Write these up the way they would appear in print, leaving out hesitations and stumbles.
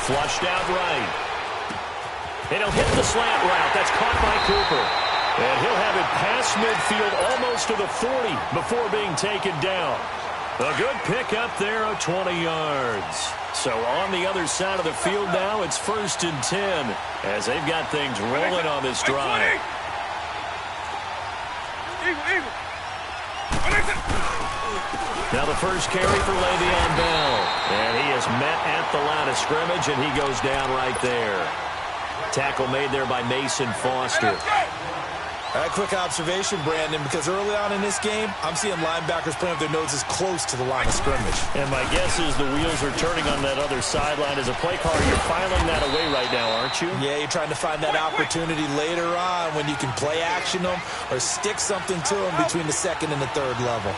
Flushed out right. And he'll hit the slant route. That's caught by Cooper. And he'll have it past midfield almost to the 40 before being taken down. A good pickup there of 20 yards. So on the other side of the field now, it's 1st and 10 as they've got things rolling on this drive. Now the first carry for Le'Veon Bell. And he is met at the line of scrimmage, and he goes down right there. Tackle made there by Mason Foster. A quick observation, Brandon, because early on in this game, I'm seeing linebackers playing with their noses close to the line of scrimmage. And my guess is the wheels are turning on that other sideline. As a play caller, you're filing that away right now, aren't you? Yeah, you're trying to find that opportunity later on when you can play action them or stick something to them between the 2nd and the 3rd level.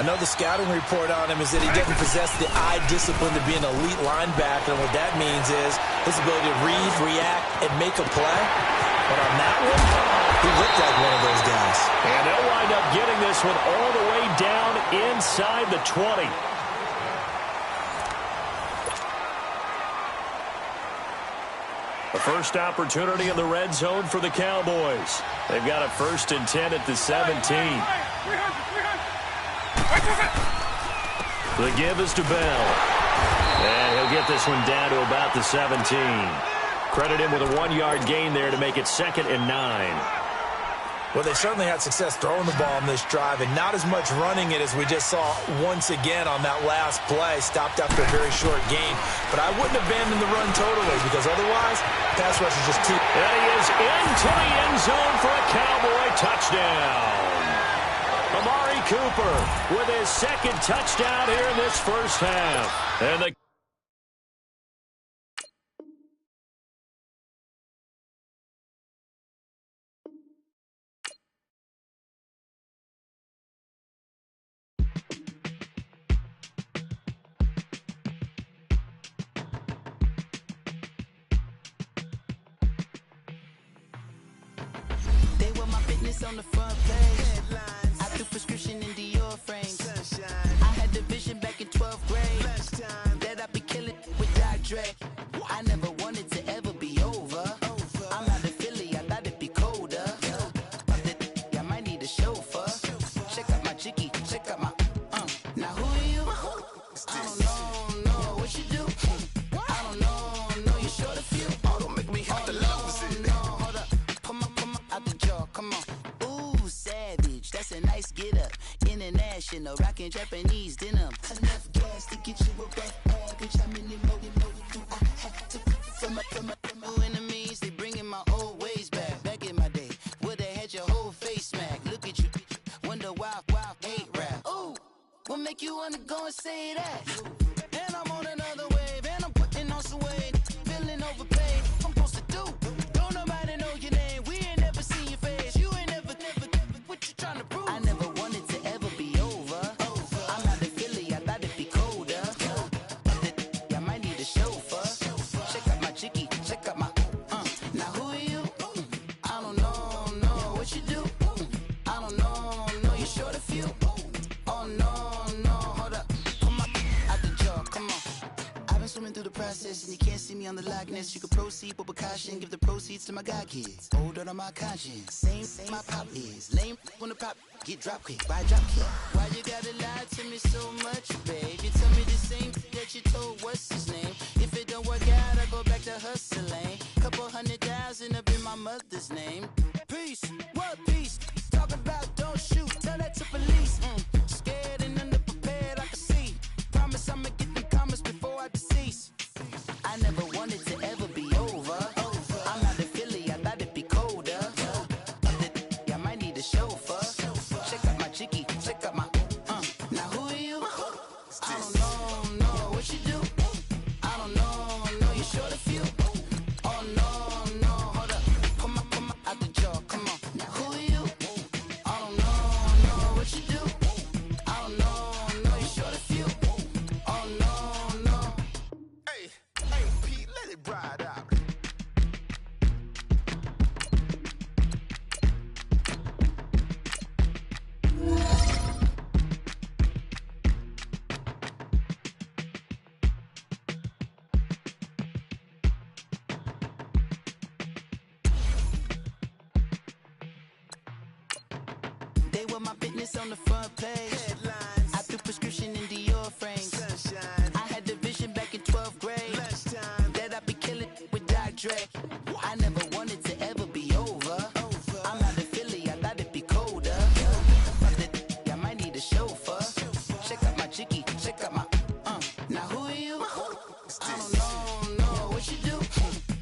I know the scouting report on him is that he doesn't possess the eye discipline to be an elite linebacker, and what that means is his ability to read, react, and make a play. But on that one, he looked like one of those guys. And they'll wind up getting this one all the way down inside the 20. The first opportunity in the red zone for the Cowboys. They've got a 1st and 10 at the 17. The give is to Bell. And he'll get this one down to about the 17. Credit him with a 1-yard gain there to make it 2nd and 9. Well, they certainly had success throwing the ball on this drive and not as much running it as we just saw once again on that last play. Stopped after a very short gain. But I wouldn't abandon the run totally because otherwise, pass rush is just too... And he is into the end zone for a Cowboy touchdown. Amari Cooper with his 2nd touchdown here in this first half. And the on the front page. Headlines. I threw prescription in Dior frames. Sunshine. I had the vision back in 12th grade. Lunchtime. That I'd be killing with Dr. Dre. I never wanted to ever be over. I'm out of Philly, I thought it'd be colder. I might need a chauffeur. Check out my chicky, check out my Now who are you? I don't know what you do. I don't know you're short a few. Oh, don't make me have to lose it. No, hold up. Pull my out the jaw, come on. Savage, that's a nice get up. International, rockin' Japanese denim. Enough gas to get you a rough average. How many more do I have to from my enemies? They bringing my old ways back. Back in my day, would've had your whole face smacked. Look at you, wonder why hate rap. Ooh, what make you wanna go and say that? And I'm on another wave, and I'm putting on some weight. Feeling overpaid, I'm supposed to do. Don't nobody know your name. We ain't never seen your face. You ain't never. What you trying to prove? I never wanted to ever be over. I'm out of Philly, I thought it'd be colder. I might need a chauffeur. Check out my chicky, check out my Now who are you? I don't know what you do. I don't know you're short a few. Oh no, hold up. Come on, out the jaw, come on. I've been swimming through the process and you can't see me on the Loch Ness. You can proceed with caution, give the proceeds to my god kids. Older on my conscience, same my pop is. Lame when the pop get drop quick, why drop kick? Why you gotta lie to me so much, babe? You tell me the same that you told what's his name. If it don't work out, I go back to hustling. Couple 100,000 up in my mother's name. Peace, what peace? Talk about don't shoot, tell that to police. Scared and underprepared, I can see. Promise I'ma get the comments before I decease. I never wanted to ever be over. I'm out of Philly, I thought it'd be colder. I might need a chauffeur. Check out my chicky, check out my Now who are you? I don't know what you do. I don't know you're short a few. Oh no, hold up. Come on, out the jaw, come on. Now who are you? I don't know what you do. I don't know you're short a few. Oh no. Hey, Pete, let it ride out. They were my business on the front page. Headlines. I threw prescription in Dior frames. Sunshine. I had the vision back in 12th grade. Lunchtime. That I'd be killing with Dr. Dre. I never wanted to ever be over. I'm out of Philly, I thought it'd be colder. I might need a chauffeur. Check out my chicky, check out my Now who are you? I don't know what you do.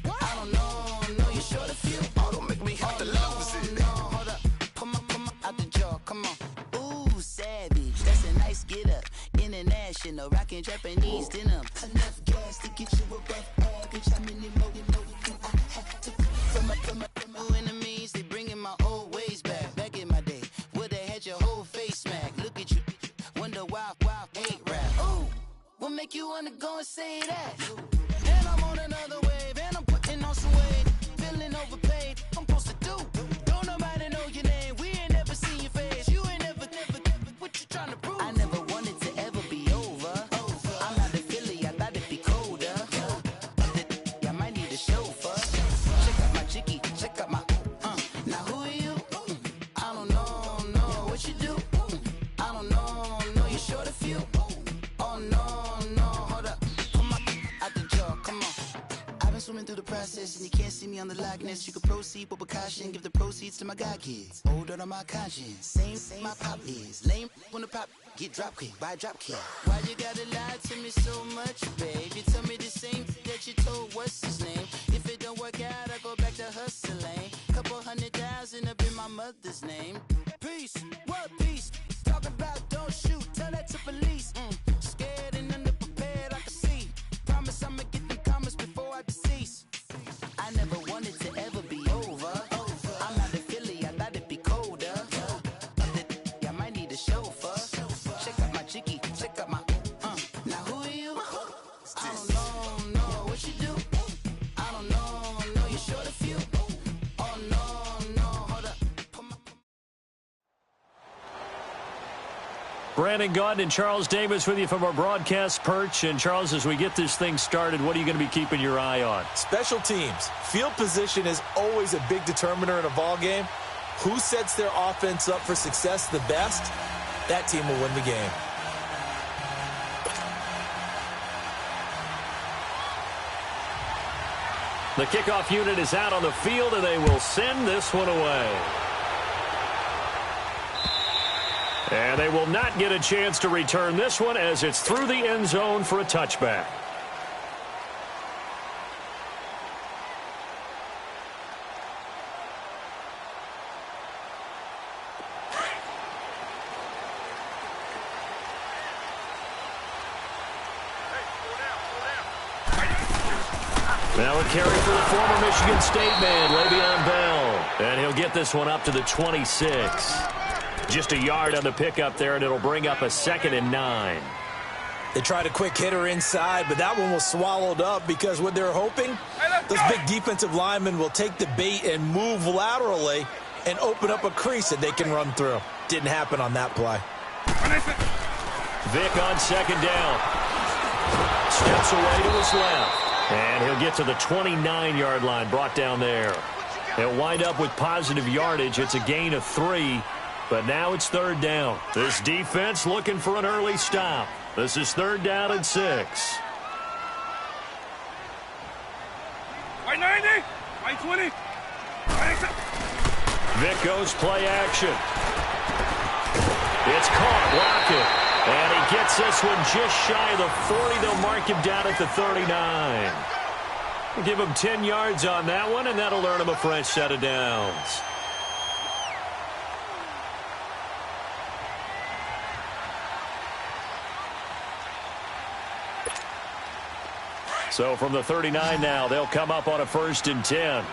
I don't know you're short of few. Oh, don't make me have to lose it. No, hold up, come on, out the jaw, come on. Ooh, savage, that's a nice get up. International, rockin' Japanese denim. Enough gas to get you above average. How many more do I have to from my enemies? They bringing my old ways back. Back in my day, would have had your whole face smacked. Look at you, wonder why ain't rap. Ooh, what make you wanna go and say that? And I'm on another wave, and I'm putting on some weight. Feeling overpaid, I'm supposed to do. Don't nobody know your name, we ain't never seen your face. You ain't never, what you trying to prove? I never wanted to ever be over. I'm out of Philly, I thought it'd be colder. I might need a chauffeur. Check out my chicky, check out my Now who are you? I don't know what you do. I don't know you're short of few. Oh no, hold up, come on, out the jaw, come on. I've been swimming through the process and you can't see me on the Loch Ness. You can proceed with precaution, give the proceeds to my god kids. Older on my conscience, same my pop is. Lame when the pop get drop kick by drop kick. Why you gotta lie to me so much, babe? You tell me the same that you told what's his name. If it don't work out, I go back to hustling. Couple 100,000 up in my mother's name. Peace, what peace? Talk about don't shoot, tell that to police. Scared and underprepared, I can see. Promise I'ma get them comments before I decease. I never wanted to ever be over. I'm out of Philly, I thought it'd be colder. I might need a chauffeur. Check out my chicky, check out my Now who are you? I don't know what you do. I don't know you're short of few. Oh no, hold up. Brandon Gaudin and Charles Davis with you from our broadcast perch. And, Charles, as we get this thing started, what are you going to be keeping your eye on? Special teams. Field position is always a big determiner in a ball game. Who sets their offense up for success the best, that team will win the game. The kickoff unit is out on the field, and they will send this one away. And they will not get a chance to return this one as it's through the end zone for a touchback. Now a carry for the former Michigan State man, Le'Veon Bell. And he'll get this one up to the 26. Just a yard on the pickup there, and it'll bring up a 2nd and 9. They tried a quick hitter inside, but that one was swallowed up because what they're hoping, those big defensive linemen will take the bait and move laterally and open up a crease that they can run through. Didn't happen on that play. Vic on 2nd down. Steps away to his left. And he'll get to the 29-yard line, brought down there. He'll wind up with positive yardage. It's a gain of 3, but now it's 3rd down. This defense looking for an early stop. This is 3rd down and 6. White 90, white 20. Vic goes play action. It's caught, Lockett. And he gets this one just shy of the 40. They'll mark him down at the 39. We'll give him 10 yards on that one, and that'll earn him a fresh set of downs. So from the 39 now, they'll come up on a 1st and 10.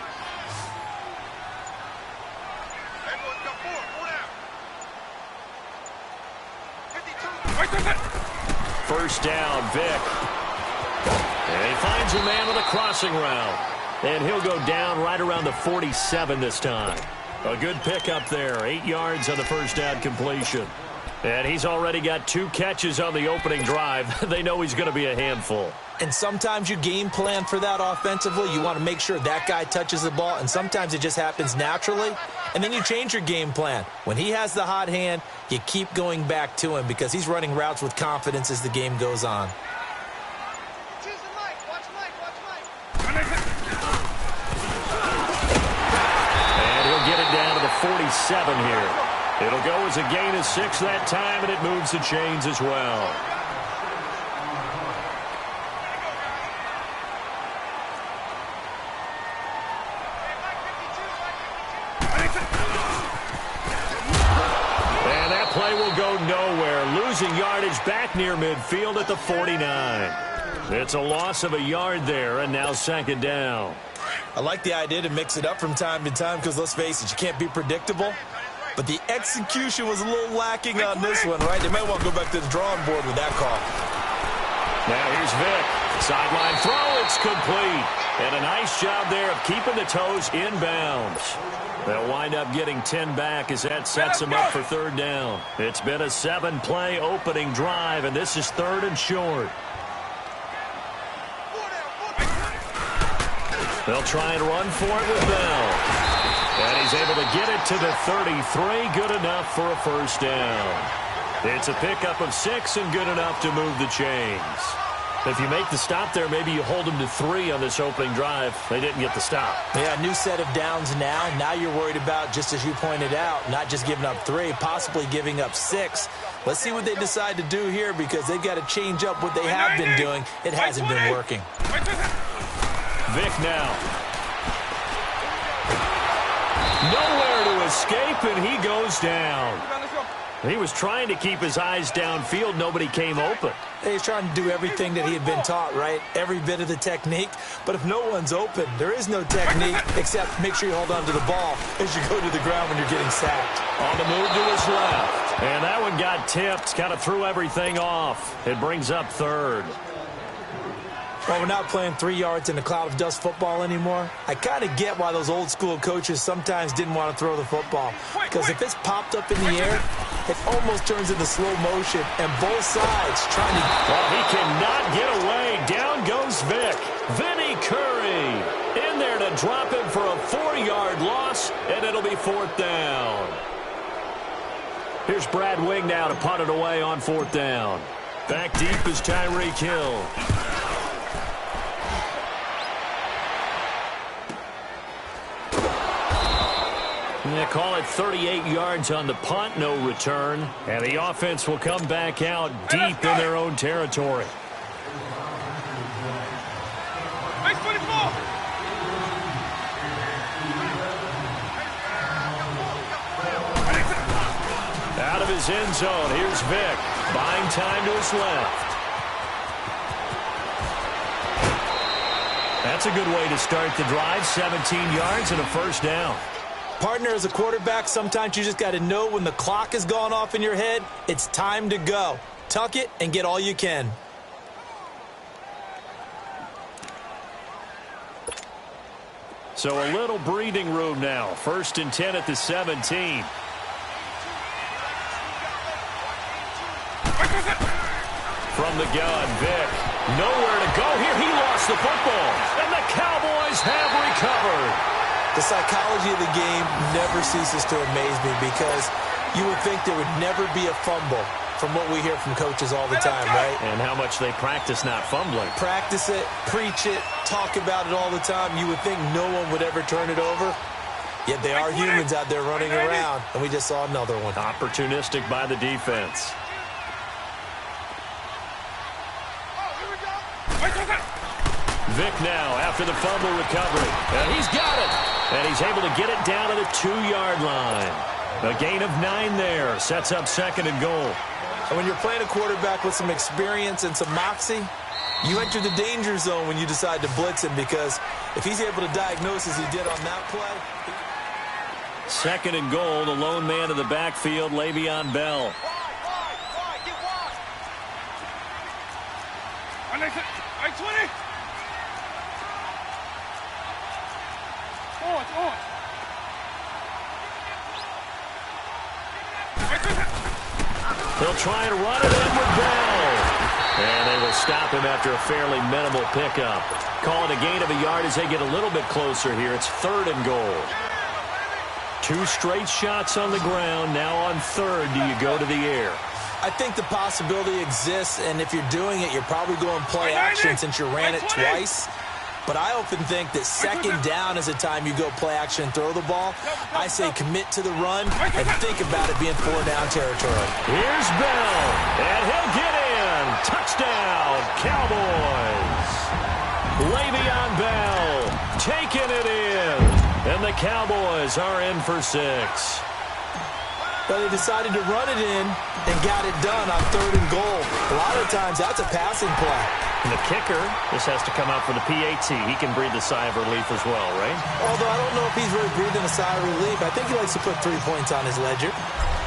First down, Vic. And he finds a man with a crossing route. And he'll go down right around the 47 this time. A good pickup there. 8 yards on the first down completion. And he's already got 2 catches on the opening drive. They know he's going to be a handful. And sometimes you game plan for that offensively. You want to make sure that guy touches the ball, and sometimes it just happens naturally. And then you change your game plan. When he has the hot hand, you keep going back to him because he's running routes with confidence as the game goes on. And he'll get it down to the 47 here. It'll go as a gain of 6 that time, and it moves the chains as well. And that play will go nowhere, losing yardage back near midfield at the 49. It's a loss of a yard there, and now 2nd down. I like the idea to mix it up from time to time because, let's face it, you can't be predictable. But the execution was a little lacking on this one, right? They might want to go back to the drawing board with that call. Now here's Vic. Sideline throw. It's complete. And a nice job there of keeping the toes in bounds. They'll wind up getting 10 back as that sets them up for 3rd down. It's been a 7-play opening drive, and this is 3rd and short. They'll try and run for it with Bell. And he's able to get it to the 33. Good enough for a 1st down. It's a pickup of 6 and good enough to move the chains. If you make the stop there, maybe you hold them to 3 on this opening drive. They didn't get the stop. Yeah, new set of downs now. Now you're worried about, just as you pointed out, not just giving up 3, possibly giving up 6. Let's see what they decide to do here because they've got to change up what they have been doing. It hasn't been working. Vic now. Nowhere to escape, and he goes down. He was trying to keep his eyes downfield. Nobody came open. He's trying to do everything that he had been taught, right? Every bit of the technique. But if no one's open, there is no technique except make sure you hold on to the ball as you go to the ground when you're getting sacked. On the move to his left. And that one got tipped. Kind of threw everything off. It brings up 3rd. Well, we're not playing 3 yards in a cloud of dust football anymore. I kind of get why those old school coaches sometimes didn't want to throw the football. Because if it's popped up in the air, it almost turns into slow motion. And both sides trying to... Well, he cannot get away. Down goes Vic. Vinny Curry in there to drop him for a 4-yard loss, and it'll be 4th down. Here's Brad Wing now to punt it away on 4th down. Back deep is Tyreek Hill. They call it 38 yards on the punt, no return. And the offense will come back out deep in their own territory. Out of his end zone, here's Vic. Buying time to his left. That's a good way to start the drive. 17 yards and a 1st down. Partner, as a quarterback, sometimes you just got to know when the clock has gone off in your head, it's time to go. Tuck it and get all you can. So a little breathing room now. 1st and 10 at the 17. From the gun, Vic. Nowhere to go here. He lost the football. And the Cowboys have recovered. The psychology of the game never ceases to amaze me because you would think there would never be a fumble from what we hear from coaches all the time, right? And how much they practice not fumbling. Practice it, preach it, talk about it all the time. You would think no one would ever turn it over. Yet they are humans out there running around, and we just saw another one. Opportunistic by the defense. Vic now after the fumble recovery. And he's got it. And he's able to get it down to the 2-yard line. A gain of 9 there. Sets up 2nd and goal. And when you're playing a quarterback with some experience and some moxie, you enter the danger zone when you decide to blitz him because if he's able to diagnose as he did on that play. 2nd and goal. The lone man in the backfield, Le'Veon Bell. I 20. They'll try and run it in with Bell. And they will stop him after a fairly minimal pickup. Call it a gain of a yard as they get a little bit closer here. It's 3rd and goal. 2 straight shots on the ground. Now on 3rd, do you go to the air? I think the possibility exists, and if you're doing it, you're probably going play action since you ran it twice. But I often think that 2nd down is a time you go play action and throw the ball. I say commit to the run and think about it being 4-down territory. Here's Bell, and he'll get in. Touchdown, Cowboys. Le'Veon Bell taking it in, and the Cowboys are in for 6. But they decided to run it in and got it done on 3rd and goal. A lot of times that's a passing play. And the kicker, this has to come out for the PAT. He can breathe a sigh of relief as well, right? Although I don't know if he's really breathing a sigh of relief. I think he likes to put 3 points on his ledger.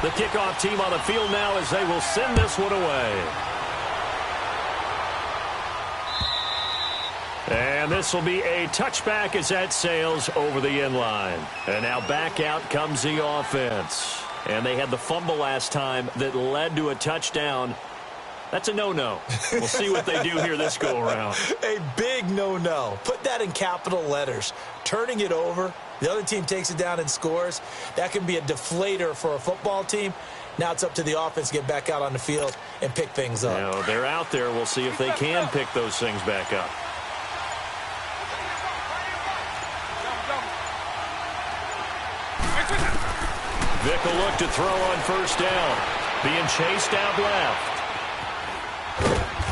The kickoff team on the field now as they will send this one away. And this will be a touchback as that sails over the end line. And now back out comes the offense. And they had the fumble last time that led to a touchdown. That's a no-no. We'll see what they do here this go-around. A big no-no. Put that in capital letters. Turning it over, the other team takes it down and scores. That can be a deflator for a football team. Now it's up to the offense to get back out on the field and pick things up. You know, they're out there. We'll see if they can pick those things back up. Vick will look to throw on 1st down. Being chased out left.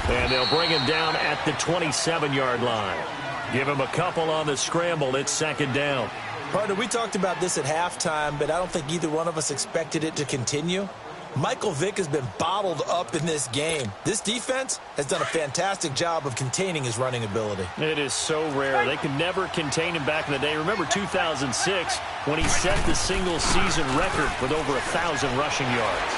And they'll bring him down at the 27-yard line. Give him a couple on the scramble. It's 2nd down. Partner, we talked about this at halftime, but I don't think either one of us expected it to continue. Michael Vick has been bottled up in this game. This defense has done a fantastic job of containing his running ability. It is so rare. They could never contain him back in the day. Remember 2006 when he set the single-season record with over 1,000 rushing yards.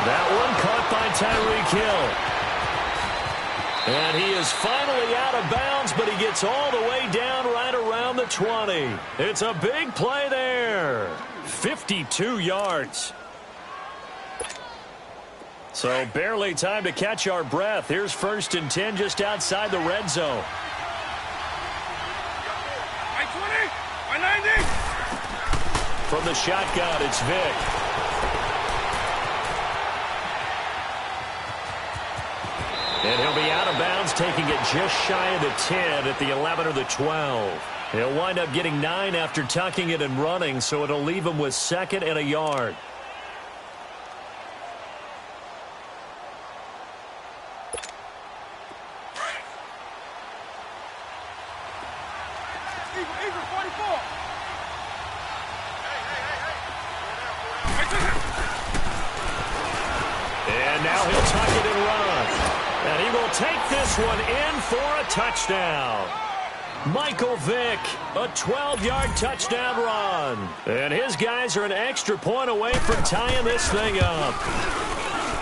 That one caught by Tyreek Hill. And he is finally out of bounds, but he gets all the way down right around the 20. It's a big play there. 52 yards. So barely time to catch our breath. Here's 1st and 10 just outside the red zone. I-20, I-90. From the shotgun, it's Vick. And he'll be out of bounds, taking it just shy of the 10 at the 11 or the 12. He'll wind up getting 9 after tucking it and running, so it'll leave him with 2nd and a yard. Eagle, 44. And now he'll tuck it and run. And he will take this one in for a touchdown. Michael Vick, a 12-yard touchdown run. And his guys are an extra point away from tying this thing up.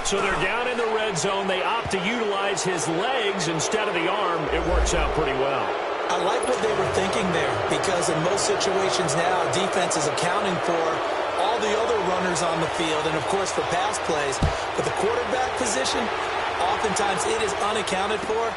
So they're down in the red zone. They opt to utilize his legs instead of the arm. It works out pretty well. I like what they were thinking there, because in most situations now, defense is accounting for all the other runners on the field and, of course, for pass plays. But the quarterback position, oftentimes it is unaccounted for.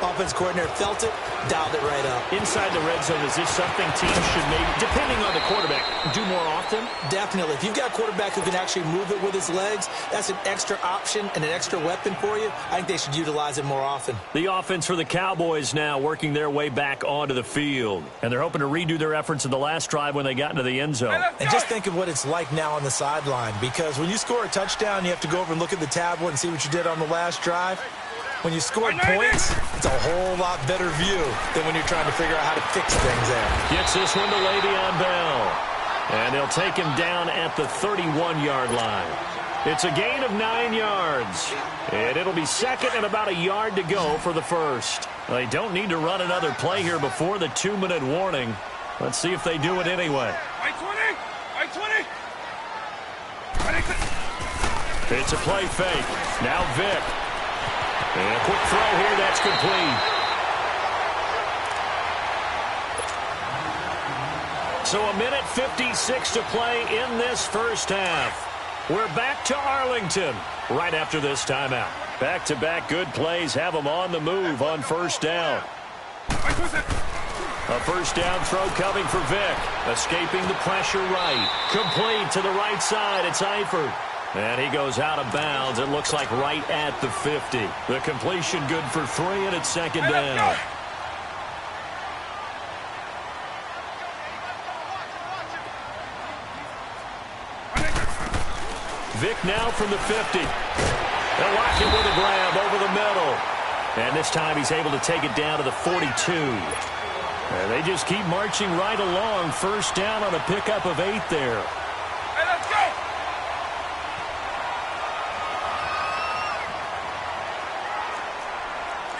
Offense coordinator felt it, dialed it right up. Inside the red zone, is this something teams should maybe, depending on the quarterback, do more often? Definitely. If you've got a quarterback who can actually move it with his legs, that's an extra option and an extra weapon for you. I think they should utilize it more often. The offense for the Cowboys now working their way back onto the field. And they're hoping to redo their efforts in the last drive when they got into the end zone. And just think of what it's like now on the sideline, because when you score a touchdown, you have to go over and look at the tablet and see what you did on the last drive. When you score points, it's a whole lot better view than when you're trying to figure out how to fix things there. Gets this one to Le'Veon Bell. And they'll take him down at the 31-yard line. It's a gain of 9 yards. And it'll be 2nd and about a yard to go for the first. They don't need to run another play here before the 2-minute warning. Let's see if they do it anyway. I-20. It's a play fake. Now Vick. And a quick throw here, that's complete. So a minute 56 to play in this first half. We're back to Arlington right after this timeout. Back-to-back good plays have them on the move on first down. A first down throw coming for Vick. Escaping the pressure right. Complete to the right side. It's Eifert. And he goes out of bounds. It looks like right at the 50. The completion good for 3, and it's second down. Vick now from the 50. They'll lock him with a grab over the middle. And this time he's able to take it down to the 42. And they just keep marching right along. First down on a pickup of 8 there. Hey, let's go!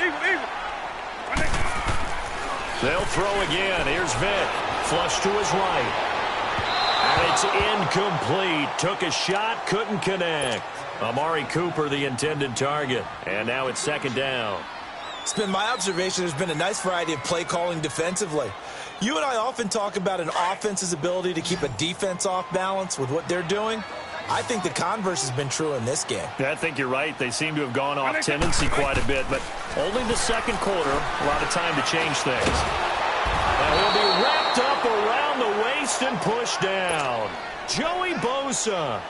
Even. They'll throw again. Here's Vick. Flush to his right. And it's incomplete. Took a shot, couldn't connect. Amari Cooper, the intended target. And now it's second down. It's been my observation there's been a nice variety of play calling defensively. You and I often talk about an offense's ability to keep a defense off balance with what they're doing. I think the converse has been true in this game. Yeah, I think you're right. They seem to have gone off tendency quite a bit, but only the second quarter. A lot of time to change things. And he'll be wrapped up around the waist and pushed down. Joey Bosa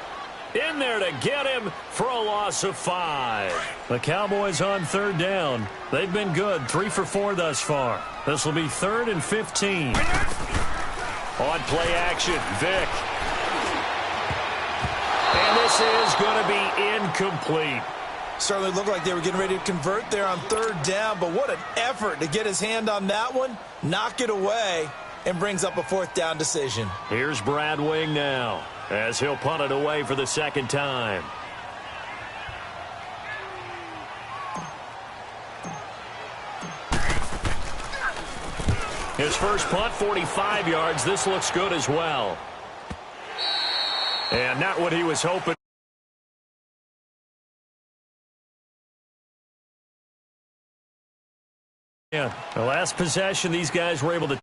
in there to get him for a loss of 5. The Cowboys on third down. They've been good, 3 for 4 thus far. This will be 3rd and 15. On play action, Vick. And this is going to be incomplete. Certainly looked like they were getting ready to convert there on third down, but what an effort to get his hand on that one, knock it away, and brings up a 4th down decision. Here's Brad Wing now, as he'll punt it away for the second time. His first punt, 45 yards. This looks good as well. And not what he was hoping. Yeah, the last possession, these guys were able to